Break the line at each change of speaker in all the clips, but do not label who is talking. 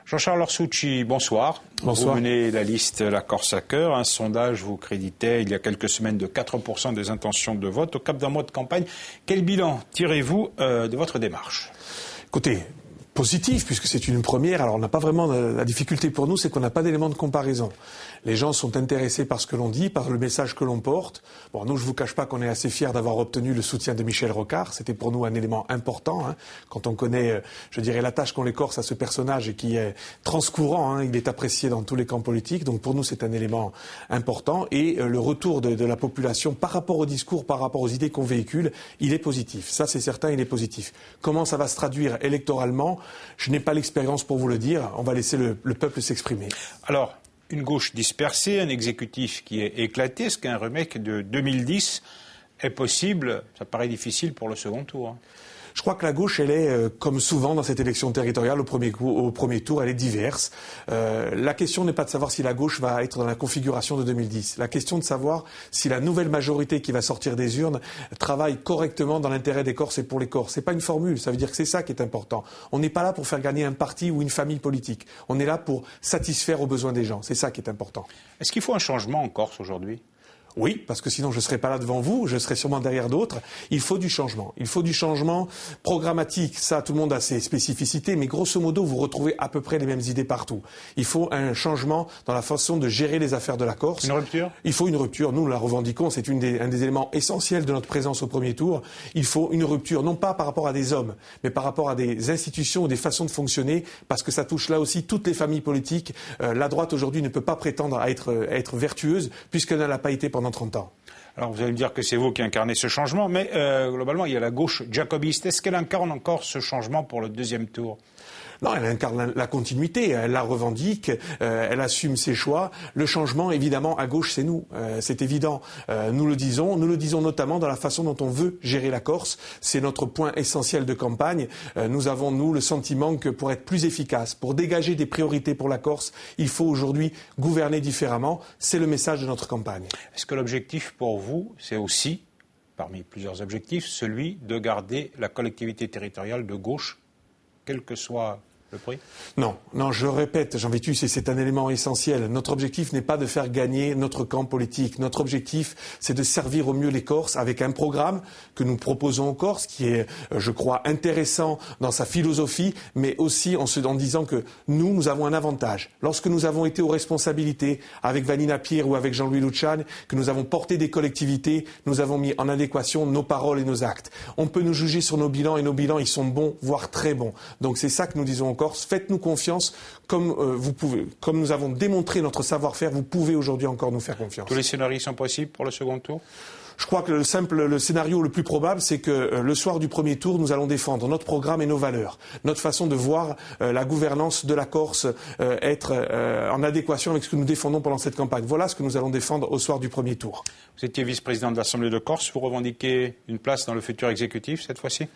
Jean-Charles Orsucci, bonsoir.
Bonsoir.
Vous menez la liste La Corse à cœur. Un sondage vous créditait il y a quelques semaines de 4% des intentions de vote au cap d'un mois de campagne. Quel bilan tirez-vous de votre démarche ?
Écoutez, positif, puisque c'est une première. Alors, on n'a pas vraiment la difficulté pour nous, c'est qu'on n'a pas d'éléments de comparaison. Les gens sont intéressés par ce que l'on dit, par le message que l'on porte. Bon, nous, je vous cache pas qu'on est assez fiers d'avoir obtenu le soutien de Michel Rocard. C'était pour nous un élément important, quand on connaît, je dirais, l'attache qu'ont les Corses à ce personnage et qui est transcourant, il est apprécié dans tous les camps politiques. Donc, pour nous, c'est un élément important. Et le retour de la population par rapport au discours, par rapport aux idées qu'on véhicule, il est positif. Ça, c'est certain, il est positif. Comment ça va se traduire électoralement ? Je n'ai pas l'expérience pour vous le dire. On va laisser le peuple s'exprimer.
Alors, une gauche dispersée, un exécutif qui est éclaté. Est-ce qu'un remake de 2010 est possible ? Ça paraît difficile pour le second tour.
Je crois que la gauche, elle est, comme souvent dans cette élection territoriale, au premier tour, elle est diverse. La question n'est pas de savoir si la gauche va être dans la configuration de 2010. La question de savoir si la nouvelle majorité qui va sortir des urnes travaille correctement dans l'intérêt des Corses et pour les Corses. C'est pas une formule, ça veut dire que c'est ça qui est important. On n'est pas là pour faire gagner un parti ou une famille politique. On est là pour satisfaire aux besoins des gens. C'est ça qui est important.
Est-ce qu'il faut un changement en Corse aujourd'hui ?
Oui, parce que sinon je ne serais pas là devant vous, je serais sûrement derrière d'autres. Il faut du changement. Il faut du changement programmatique. Ça, tout le monde a ses spécificités, mais grosso modo, vous retrouvez à peu près les mêmes idées partout. Il faut un changement dans la façon de gérer les affaires de la Corse.
Une rupture ?
Il faut une rupture. Nous la revendiquons. C'est un des éléments essentiels de notre présence au premier tour. Il faut une rupture, non pas par rapport à des hommes, mais par rapport à des institutions ou des façons de fonctionner, parce que ça touche là aussi toutes les familles politiques. La droite aujourd'hui ne peut pas prétendre à être vertueuse, puisqu'elle n'a pas été pendant 30 ans.
Alors vous allez me dire que c'est vous qui incarnez ce changement, mais globalement il y a la gauche jacobiste. Est-ce qu'elle incarne encore ce changement pour le deuxième tour ?
Non, elle incarne la continuité, elle la revendique, elle assume ses choix. Le changement, évidemment, à gauche, c'est nous, c'est évident. Nous le disons notamment dans la façon dont on veut gérer la Corse. C'est notre point essentiel de campagne. Nous avons, nous, le sentiment que pour être plus efficace, pour dégager des priorités pour la Corse, il faut aujourd'hui gouverner différemment. C'est le message de notre campagne.
Est-ce que l'objectif pour vous, c'est aussi, parmi plusieurs objectifs, celui de garder la collectivité territoriale de gauche, quel que soit le prix ?
Non, je répète, Jean Vitus, et c'est un élément essentiel. Notre objectif n'est pas de faire gagner notre camp politique. Notre objectif, c'est de servir au mieux les Corses avec un programme que nous proposons aux Corses, qui est, je crois, intéressant dans sa philosophie, mais aussi en disant que nous avons un avantage. Lorsque nous avons été aux responsabilités avec Vanina Pierre ou avec Jean-Louis Luciani, que nous avons porté des collectivités, nous avons mis en adéquation nos paroles et nos actes. On peut nous juger sur nos bilans, et nos bilans, ils sont bons, voire très bons. Donc c'est ça que nous disons aux Corse, faites-nous confiance, comme vous pouvez, comme nous avons démontré notre savoir-faire, vous pouvez aujourd'hui encore nous faire confiance.
Tous les scénarios sont possibles pour le second tour ?
Je crois que le scénario le plus probable, c'est que le soir du premier tour, nous allons défendre notre programme et nos valeurs, notre façon de voir la gouvernance de la Corse être en adéquation avec ce que nous défendons pendant cette campagne. Voilà ce que nous allons défendre au soir du premier tour.
Vous étiez vice-président de l'Assemblée de Corse, vous revendiquez une place dans le futur exécutif cette fois-ci ?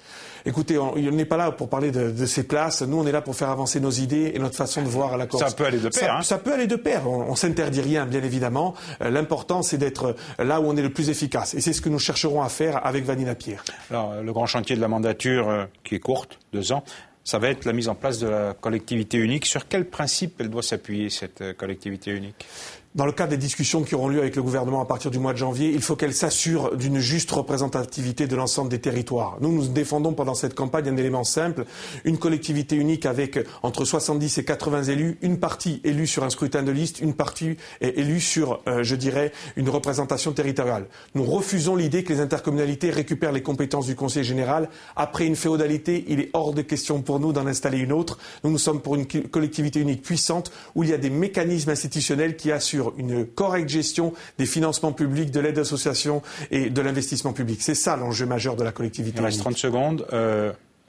Écoutez, on n'est pas là pour parler de ces places, nous on est là pour faire avancer nos idées et notre façon de voir la Corse.
Ça peut aller de pair.
Ça peut aller de pair, on s'interdit rien bien évidemment. L'important c'est d'être là où on est le plus efficace. Et c'est ce que nous chercherons à faire avec Vanina Pierre.
Alors, le grand chantier de la mandature, qui est courte, 2 ans, ça va être la mise en place de la collectivité unique. Sur quel principe elle doit s'appuyer, cette collectivité unique ?
Dans le cadre des discussions qui auront lieu avec le gouvernement à partir du mois de janvier, il faut qu'elle s'assure d'une juste représentativité de l'ensemble des territoires. Nous défendons pendant cette campagne un élément simple, une collectivité unique avec entre 70 et 80 élus, une partie élue sur un scrutin de liste, une partie élue sur, je dirais, une représentation territoriale. Nous refusons l'idée que les intercommunalités récupèrent les compétences du Conseil général. Après une féodalité, il est hors de question pour nous d'en installer une autre. Nous sommes pour une collectivité unique puissante où il y a des mécanismes institutionnels qui assurent une correcte gestion des financements publics, de l'aide association et de l'investissement public. C'est ça l'enjeu majeur de la collectivité unique.
Il reste 30 secondes.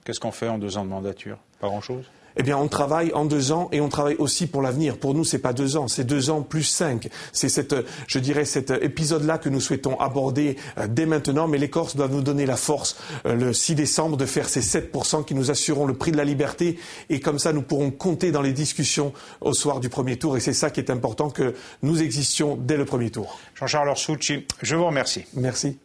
Qu'est-ce qu'on fait en 2 ans de mandature ? Pas grand-chose ?
Eh bien, on travaille en 2 ans et on travaille aussi pour l'avenir. Pour nous, c'est pas 2 ans, c'est 2 ans plus 5. C'est cet épisode-là que nous souhaitons aborder dès maintenant. Mais les Corses doivent nous donner la force, le 6 décembre, de faire ces 7% qui nous assureront le prix de la liberté. Et comme ça, nous pourrons compter dans les discussions au soir du premier tour. Et c'est ça qui est important, que nous existions dès le premier tour.
Jean-Charles Orsucci, je vous remercie.
Merci.